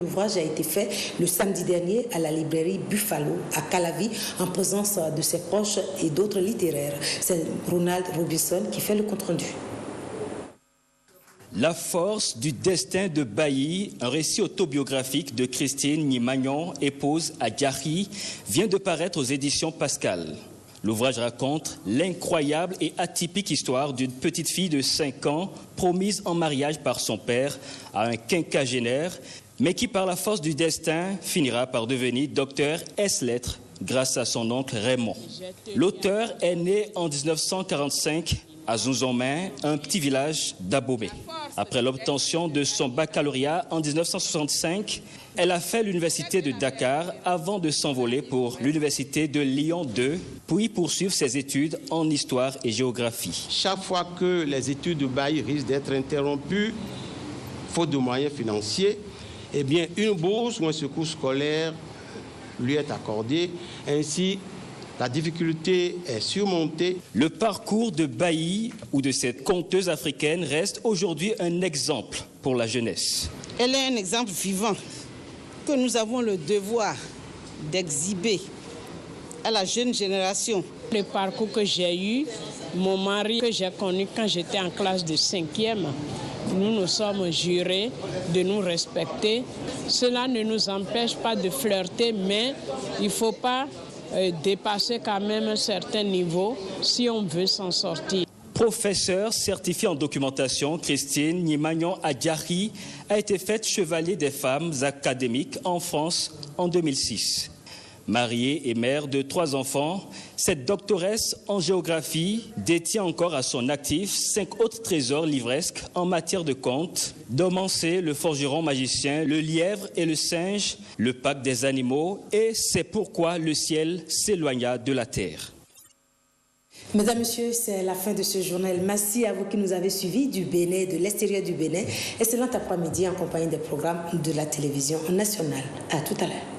L'ouvrage a été fait le samedi dernier à la librairie Buffalo à Calavi en présence de ses proches et d'autres littéraires. C'est Ronald Robinson qui fait le compte-rendu. La force du destin de Bailly, un récit autobiographique de Christine Nimagnon, épouse à Diarry, vient de paraître aux éditions Pascal. L'ouvrage raconte l'incroyable et atypique histoire d'une petite fille de 5 ans promise en mariage par son père à un quinquagénaire, mais qui par la force du destin finira par devenir docteur ès-lettres grâce à son oncle Raymond. L'auteur est né en 1945 à Zunzomé, un petit village d'Abomey. Après l'obtention de son baccalauréat en 1965, elle a fait l'université de Dakar avant de s'envoler pour l'université de Lyon 2, puis poursuivre ses études en histoire et géographie. Chaque fois que les études de Bailly risquent d'être interrompues, faute de moyens financiers, eh bien, une bourse ou un secours scolaire lui est accordé. Ainsi, la difficulté est surmontée. Le parcours de Bailly ou de cette conteuse africaine reste aujourd'hui un exemple pour la jeunesse. Elle est un exemple vivant que nous avons le devoir d'exhiber à la jeune génération. Le parcours que j'ai eu, mon mari que j'ai connu quand j'étais en classe de 5e, nous nous sommes jurés de nous respecter. Cela ne nous empêche pas de flirter, mais il ne faut pas dépasser quand même un certain niveau si on veut s'en sortir. Professeure certifiée en documentation, Christine Nimagnon à Diarry a été faite chevalier des femmes académiques en France en 2006. Mariée et mère de 3 enfants, cette doctoresse en géographie détient encore à son actif 5 autres trésors livresques en matière de contes: Domancé, le forgeron magicien, le lièvre et le singe, le pacte des animaux et C'est pourquoi le ciel s'éloigna de la terre. Mesdames, Messieurs, c'est la fin de ce journal. Merci à vous qui nous avez suivis du Bénin, de l'extérieur du Bénin. Excellent après-midi en compagnie des programmes de la télévision nationale. À tout à l'heure.